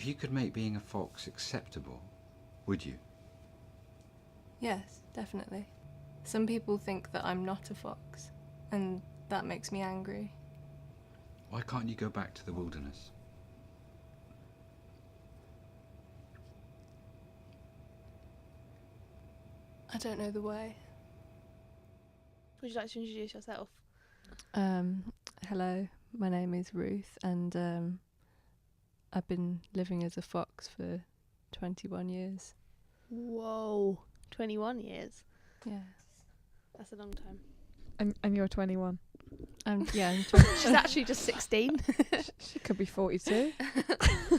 If you could make being a fox acceptable, would you? Yes, definitely. Some people think that I'm not a fox, and that makes me angry. Why can't you go back to the wilderness? I don't know the way. Would you like to introduce yourself? Hello, my name is Ruth, and I've been living as a fox for 21 years. Whoa, 21 years. Yeah. That's a long time. And you're 21. Yeah, I'm She's actually just 16. She could be 42.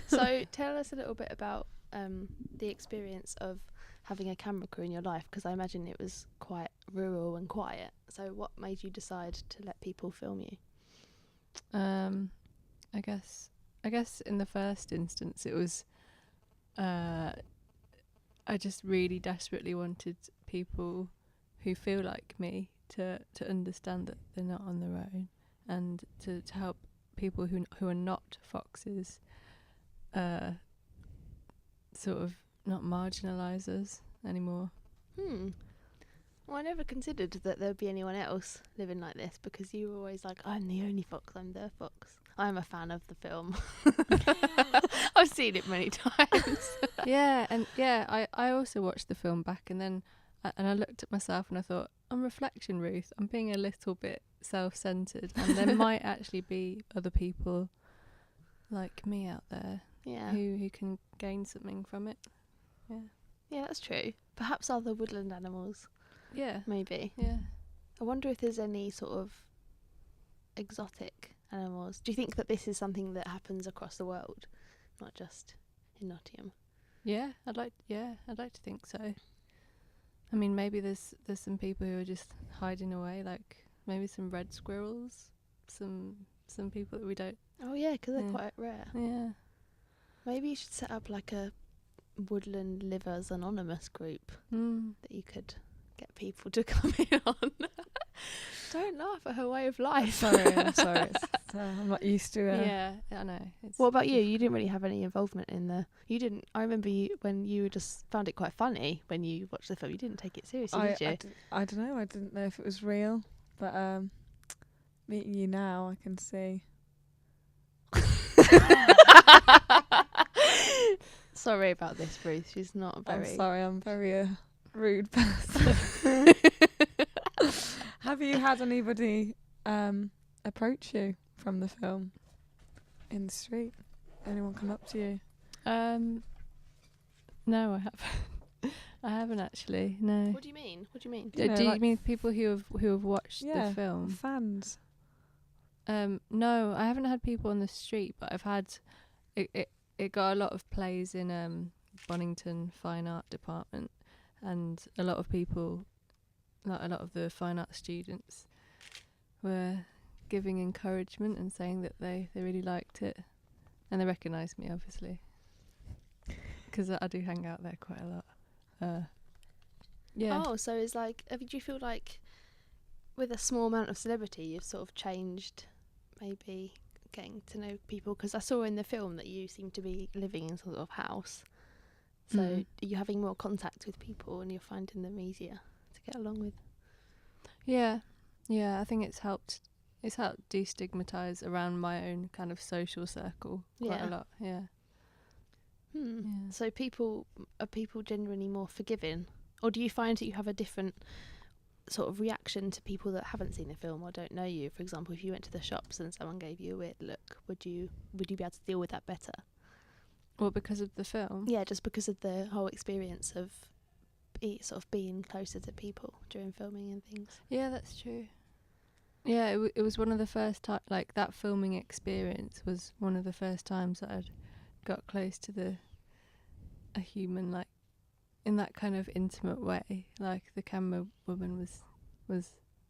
So tell us a little bit about the experience of having a camera crew in your life, because I imagine it was quite rural and quiet. So what made you decide to let people film you? I guess in the first instance it was I just really desperately wanted people who feel like me to understand that they're not on their own, and to help people who are not foxes sort of not marginalise us anymore. Well, I never considered that there'd be anyone else living like this, because you were always like, I'm the only fox, I'm the fox. I'm a fan of the film. I've seen it many times. I also watched the film back, and then I looked at myself and I thought, on reflection, Ruth, I'm being a little bit self-centered, and there might actually be other people like me out there who can gain something from it. Yeah, that's true. Perhaps other woodland animals. Yeah. Maybe. Yeah. I wonder if there's any sort of exotic animals. Do you think that this is something that happens across the world, not just in Nottingham? Yeah, I'd like to think so. I mean, maybe there's some people who are just hiding away, like maybe some red squirrels, some people that we don't. Oh yeah, because they're quite rare. Yeah. Maybe you should set up like a Woodland Livers Anonymous group that you could get people to come in on. Don't laugh at her way of life. I'm sorry. I'm not used to it. Yeah, I know. What about you? You didn't really have any involvement in the... You didn't... I remember when you just found it quite funny when you watched the film. You didn't take it seriously, did you? I don't know. I didn't know if it was real. But meeting you now, I can see. Sorry about this, Ruth. She's not very... I'm sorry. I'm very rude person. Have you had anybody approach you from the film in the street? Anyone come up to you? No, I haven't. I haven't actually. No. What do you mean? Do You mean people who have watched the film? Fans. No, I haven't had people on the street, but I've had it got a lot of plays in Bonington Fine Art Department, and a lot of people, like a lot of the fine art students, were giving encouragement and saying that they really liked it, and they recognised me obviously, because I do hang out there quite a lot. Yeah. Oh, so it's like, do you feel like with a small amount of celebrity you've sort of changed, maybe getting to know people? Because I saw in the film that you seem to be living in sort of house, so are you having more contact with people and you're finding them easier to get along with? Yeah, I think it's helped destigmatise around my own kind of social circle quite a lot. Yeah. So are people generally more forgiving, or do you find that you have a different sort of reaction to people that haven't seen the film or don't know you? For example, if you went to the shops and someone gave you a weird look, would you be able to deal with that better? Well, because of the film? Yeah, just because of the whole experience of sort of being closer to people during filming and things. Yeah, that's true. Yeah, it was one of the first time, like that filming experience was one of the first times that I'd got close to a human, like in that kind of intimate way. Like the camera woman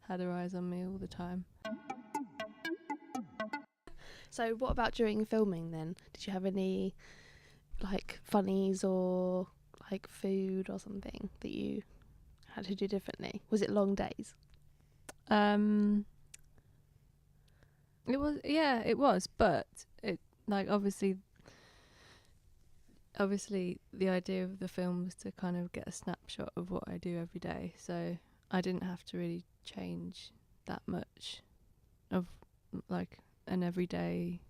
had her eyes on me all the time. So what about during filming then? Did you have any like funnies or like food or something that you had to do differently? Was it long days? It was, but it, like, obviously obviously the idea of the film was to kind of get a snapshot of what I do every day, so I didn't have to really change that much of like an everyday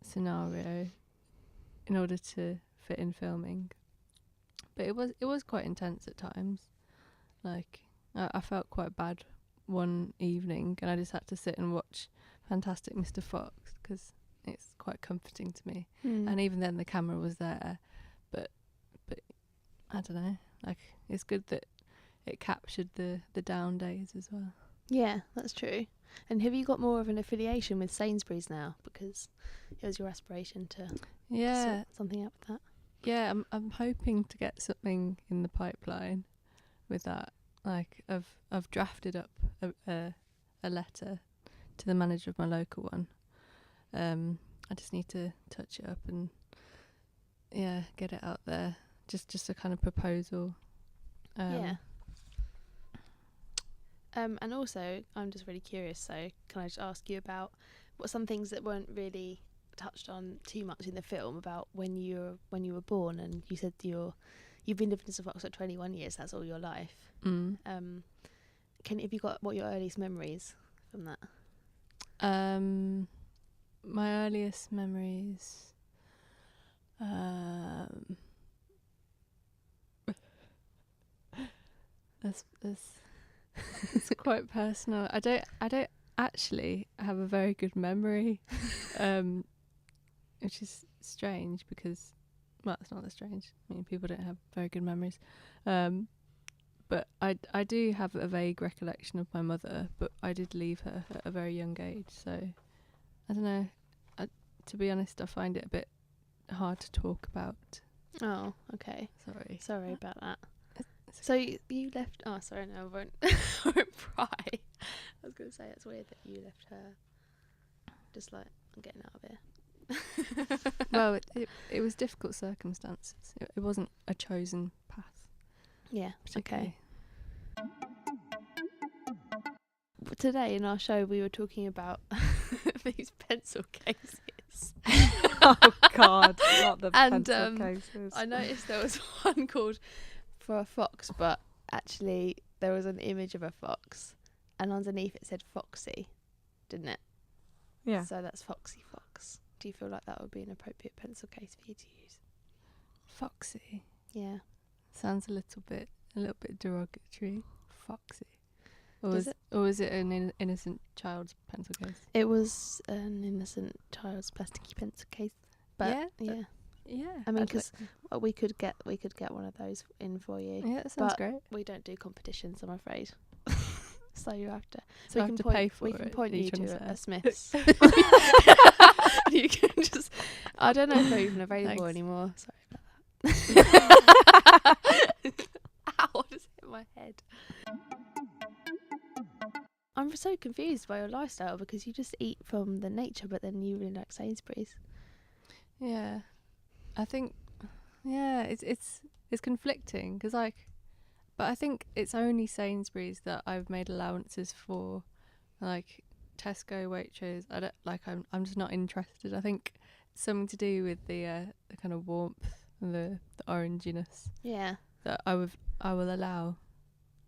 scenario in order to fit in filming. But it was quite intense at times. Like I felt quite bad one evening, and I just had to sit and watch Fantastic Mr. Fox because it's quite comforting to me. And even then the camera was there, but I don't know, like it's good that it captured the down days as well. Yeah, that's true. And have you got more of an affiliation with Sainsbury's now, because it was your aspiration to sort something out with that? Yeah, I'm hoping to get something in the pipeline with that. Like I've drafted up a letter to the manager of my local one. I just need to touch it up and get it out there. Just a kind of proposal. And also, I'm just really curious, so can I just ask you about what some things that weren't really touched on too much in the film about when you were born, and you said you've been living in Fox for 21 years, that's all your life. Have you got what your earliest memories from that? My earliest memories, it's quite personal. I don't actually have a very good memory, which is strange because, well, it's not that strange. I mean, people don't have very good memories. But I do have a vague recollection of my mother, but I did leave her at a very young age, so I don't know. To be honest, I find it a bit hard to talk about. Oh, okay. Sorry about that. So you left... Oh, sorry, no, I won't, I won't pry. I was going to say, it's weird that you left her just like, I'm getting out of here. Well, it was difficult circumstances. It wasn't a chosen path. Yeah, okay. Today in our show we were talking about these pencil cases. Oh God, not the pencil cases. I noticed there was one called For a Fox, but actually there was an image of a fox and underneath it said Foxy, didn't it? Yeah. So that's Foxy Fox. Do you feel like that would be an appropriate pencil case for you to use? Foxy. Yeah. Sounds a little bit derogatory. Foxy. Or Does it? Or was it an innocent child's pencil case? It was an innocent child's plasticky pencil case. But yeah. I mean, because we could get one of those in for you. Yeah, that sounds but great. We don't do competitions, I'm afraid. So you have to. So we can pay for it. We can point you to a Smith's. You can just. I don't know if they're even available anymore. Sorry about that. Ow! I just hit my head. I'm so confused by your lifestyle because you just eat from the nature, but then you really like Sainsbury's. Yeah, I think. Yeah, it's conflicting because but I think it's only Sainsbury's that I've made allowances for, like Tesco, Waitrose. I don't like. I'm just not interested. I think it's something to do with the kind of warmth and the oranginess. Yeah. That I will allow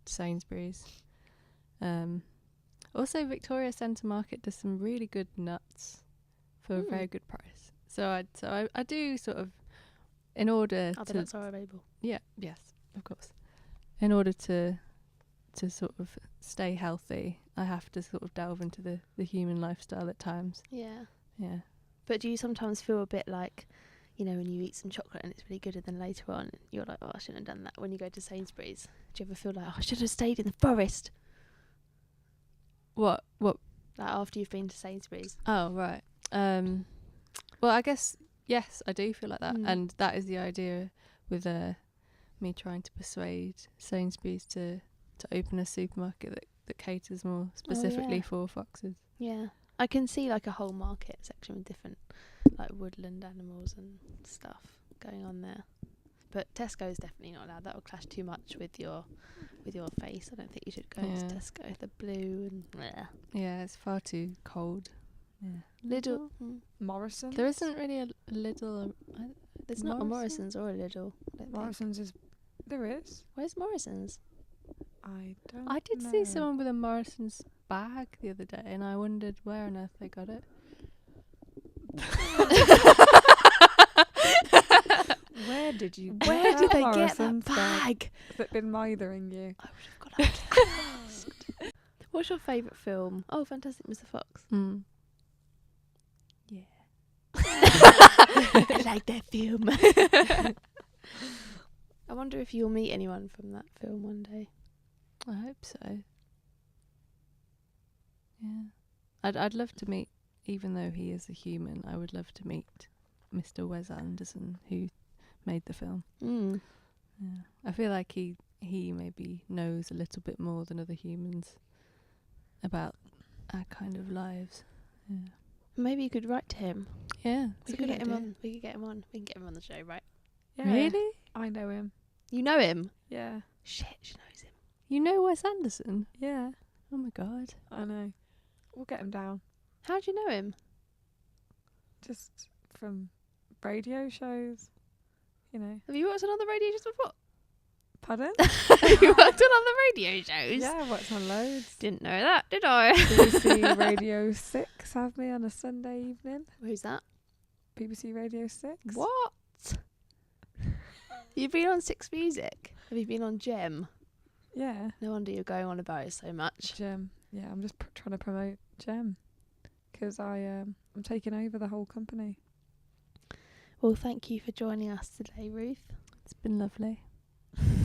Sainsbury's. Also, Victoria Centre Market does some really good nuts for a very good price. So I do sort of, in order Other to... nuts are available. Yeah, yes, of course. In order to sort of stay healthy, I have to sort of delve into the human lifestyle at times. Yeah. Yeah. But do you sometimes feel a bit like, you know, when you eat some chocolate and it's really good and then later on you're like, oh, I shouldn't have done that when you go to Sainsbury's? Do you ever feel like, oh, I should have stayed in the forest? What? Like after you've been to Sainsbury's? Oh, right. Well, I guess, yes, I do feel like that. And that is the idea with me trying to persuade Sainsbury's to open a supermarket that caters more specifically for foxes. Yeah. I can see like a whole market section with different like woodland animals and stuff going on there. But Tesco's definitely not allowed. That will clash too much with your face. I don't think you should go to Tesco. The blue and bleh. Yeah, it's far too cold. Yeah. Lidl. Morrison. There isn't really a Lidl. There's not a Morrison's or a Lidl. I don't think. Morrison's is. There is. Where's Morrison's? I don't. I did know. see someone with a Morrison's bag the other day, and I wondered where on earth they got it. Where did you? Where did they get that Morrison's bag? Has it been mothering you? I would have gone out to ask. What's your favourite film? Oh, Fantastic Mr. Fox. Mm. Yeah. I like that film. I wonder if you'll meet anyone from that film one day. I hope so. Yeah. I'd love to meet, even though he is a human, I would love to meet Mr. Wes Anderson, who made the film. Mm. Yeah. I feel like he maybe knows a little bit more than other humans about our kind of lives. Yeah. Maybe you could write to him. Yeah. We could get him on. We could get him on. We can get him on the show, right? Yeah. Really? I know him. You know him? Yeah. Shit, she knows him. You know Wes Anderson? Yeah. Oh my god. I know. We'll get him down. How do you know him? Just from radio shows. You know. Have you worked on other radio shows before? Pardon? Have you worked on other radio shows? Yeah, I worked on loads. Didn't know that, did I? BBC Radio 6 have me on a Sunday evening. Who's that? BBC Radio 6. What? You've been on Six Music? Have you been on Gem? Yeah. No wonder you're going on about it so much. Gem. Yeah, I'm just trying to promote Gem. Because I'm taking over the whole company. Well, thank you for joining us today, Ruth. It's been lovely.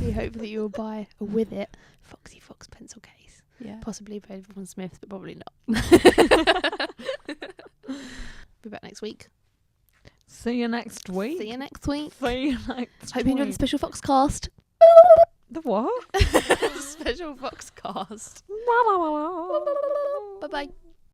We hope that you will buy a With It Foxy Fox pencil case. Yeah. Possibly available from Smith's, but probably not. Be back next week. See you next week. See you next week. See you next Hope you enjoyed the week. special Foxcast. The what? Special Foxcast. La, la, la, la. Bye bye.